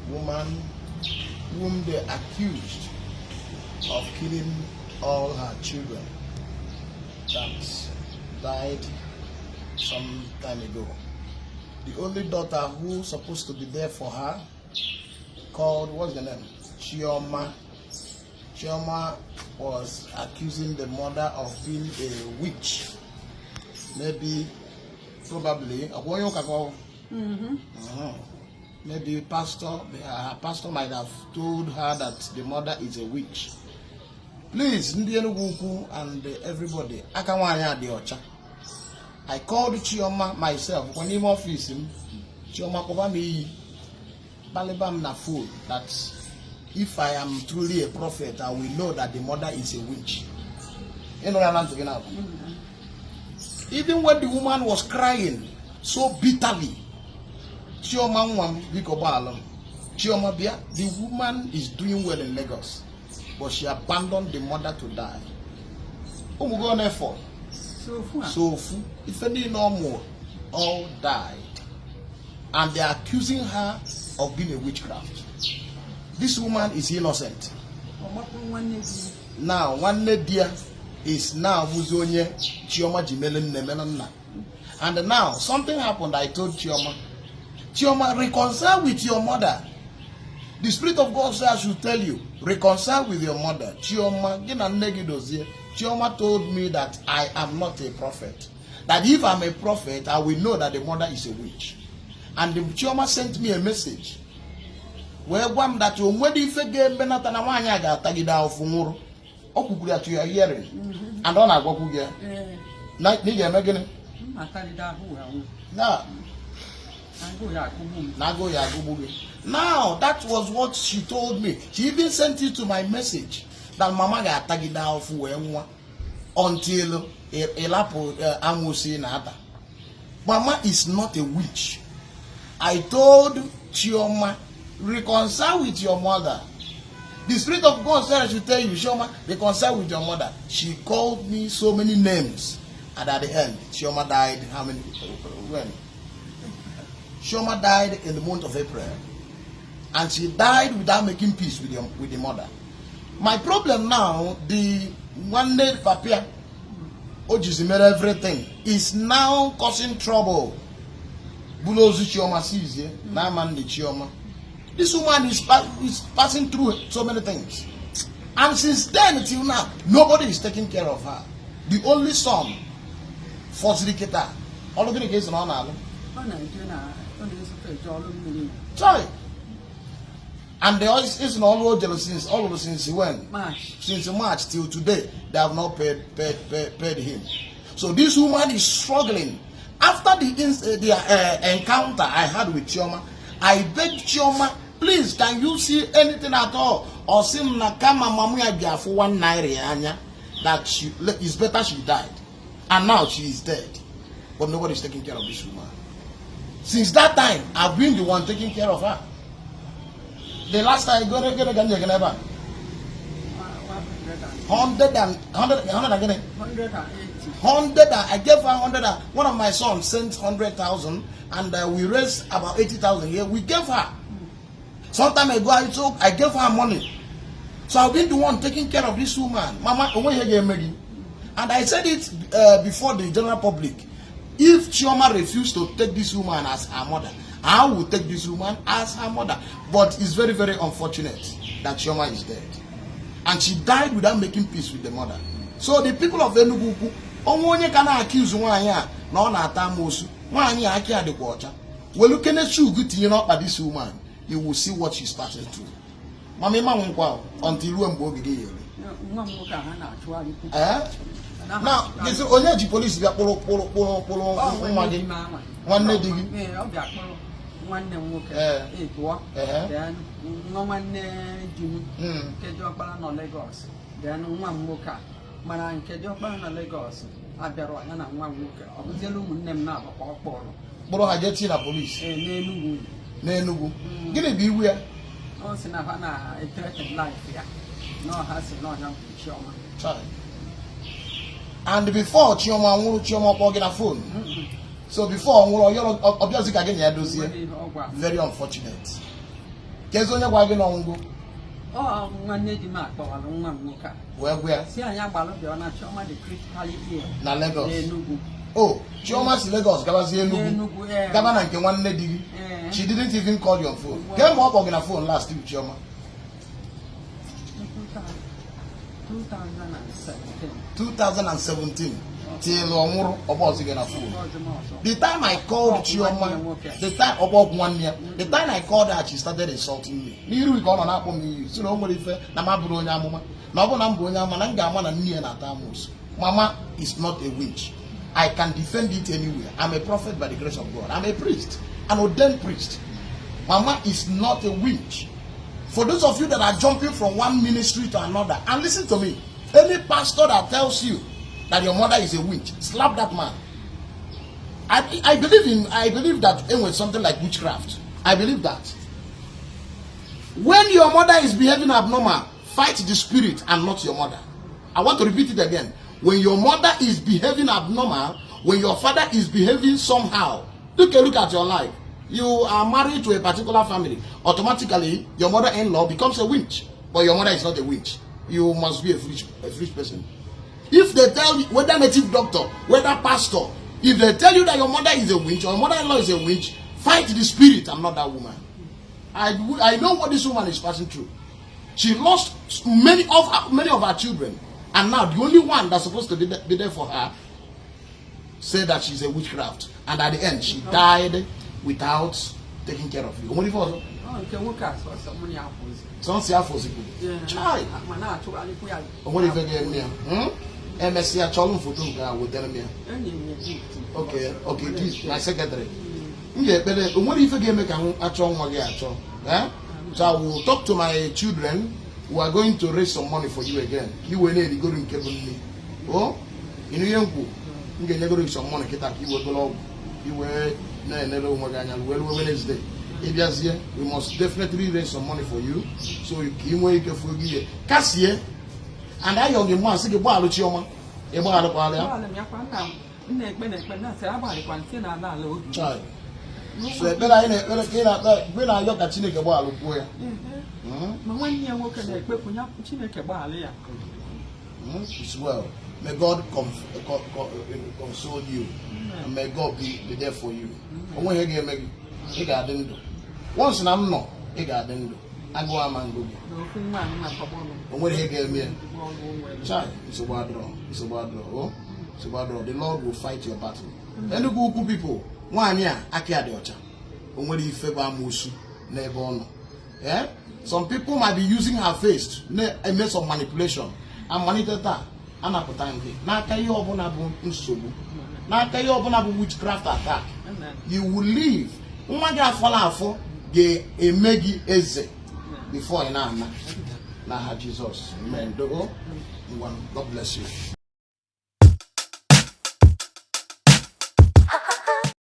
woman whom they accused of killing all her children that died some time ago. The only daughter who's supposed to be there for her, called, what's the name? Chioma. Chioma was accusing the mother of being a witch. Maybe, probably, maybe her pastor might have told her that the mother is a witch. Please, Ndi Igbo and everybody, I called Chioma myself when in office. Chioma Kobami Balibam na fool that if I am truly a prophet, I will know that the mother is a witch. You know what I'm talking about? Even when the woman was crying so bitterly, Chioma Bia, the woman is doing well in Lagos, but she abandoned the mother to die. Oh my God, therefore. So, if any no more, all died. And they are accusing her of being a witchcraft. This woman is innocent. Now, one dear is now Muzonye Chioma Jimelen Nemenana. And now, something happened. I told Chioma, Chioma, reconcile with your mother. The Spirit of God says I should tell you, reconcile with your mother. Chioma told me that I am not a prophet. That if I'm a prophet, I will know that the mother is a witch. And the Chioma sent me a message. Where one that you when if a game Benatana Wanya got Tagida of Fumuro, Okukuya to your hearing. And on I go here. Night nigga Megan. Now that was what she told me. She even sent it to my message that Mama got Tagida of Fuenwa until Elapo Amusi Nata. Mama is not a witch. I told Chioma, reconcile with your mother. The Spirit of God said I should tell you, Chioma, reconcile with your mother. She called me so many names, and at the end, Chioma died. How many? When? Chioma died in the month of April, and she died without making peace with the mother. My problem now, the one day Papia, made everything, is now causing trouble. Bulozu Chioma sees here, Naman the Chioma. This woman is passing through so many things. And since then until now, nobody is taking care of her. The only son, Fosriketa, all of the case in Ọmenala. Sorry. And they always is all since when? March. Since March till today, they have not paid him. So this woman is struggling. After the encounter I had with Chioma, I begged Chioma, please, can you see anything at all? Or sim na kama mamuya bia for 1 naira that it's better she died. And now she is dead. But nobody is taking care of this woman. Since that time, I've been the one taking care of her. The last time I got a 100, I gave her 100. One of my sons sent 100,000, and we raised about 80,000 here. We gave her. Some time ago, I gave her money. So I've been the one taking care of this woman. Mama, and I said it before the general public. If Chioma refused to take this woman as her mother, I will take this woman as her mother. But it's very, very unfortunate that Chioma is dead. And she died without making peace with the mother. So the people of Enugu, only can accuse one year, no natamosu, 1 year I can't the water. Well, look at you good to by this woman, you will see what she's passing through. Mammy, until you won't go again. Now, this is only the police that polo one lady. One then no one Jimmy, Kedopana Lagos, then one Moka, Maran Kedopana Lagos, Abero, and one Moka, of the Lumen name now, or Polo. But I just seen a police, Nenugu. Get it beware. Oh, Sinavana, a threatened life here. No has no young Chioma. And before Chioma walking a phone. So before, very unfortunate. Kezonya wagin on Oh, one lady mark, but one woke up. Where? See, I am Bobble, on a choma, the criticality. Na Lagos. Oh, Chioma's Lagos, Gabazi, Gabana can one lady. She didn't even call your phone. Came up on a phone last week, Chioma. 2017. Till Omuro about again a phone. The time I called Chioma, the time about 1 year, the time I called her, she started insulting me. You go on up on me, so nobody fair, Namabronya Mama, Nabonambonya Mananga and Nia Natamos. Mama is not a witch. I can defend it anywhere. I'm a prophet by the grace of God. I'm a priest, an ordained priest. Mama is not a witch. For those of you that are jumping from one ministry to another, and listen to me, any pastor that tells you that your mother is a witch, slap that man. I believe that with something like witchcraft. I believe that. When your mother is behaving abnormal, fight the spirit and not your mother. I want to repeat it again. When your mother is behaving abnormal, when your father is behaving somehow, take a look at your life. You are married to a particular family. Automatically, your mother-in-law becomes a witch. But your mother is not a witch. You must be a foolish person. If they tell you, whether native doctor, whether pastor, if they tell you that your mother is a witch or your mother-in-law is a witch, fight the spirit and not that woman. I know what this woman is passing through. She lost many of her children. And now the only one that's supposed to be there for her said that she's a witchcraft. And at the end, she died without taking care of you. What do you want? Child. Okay, this my secretary. What if you make a so I will talk to my children who are going to raise some money for you again. You will need to go to me. Oh, you get some money. You will Wednesday. We must definitely raise some money for you. So you can forgive Cassie. And I young man say the ball with Chioma. Child. So when I look at Chineke ball where? It's well. May God console you. And may God be there for you. Once and I'm not, I go a man go. And when he gave me, child, it's a bad draw. It's a bad draw. Oh, it's a bad draw. The Lord will fight your battle. And the good people, 1 year, I can't do it. And when you favor Musu, never. Yeah? Some people might be using her face and make some manipulation. And monitor that. And I put time here. Now, can you open up now, can you open up witchcraft attack? You will leave. Ge emegi eze before ina na Jesus. Amen. God bless you.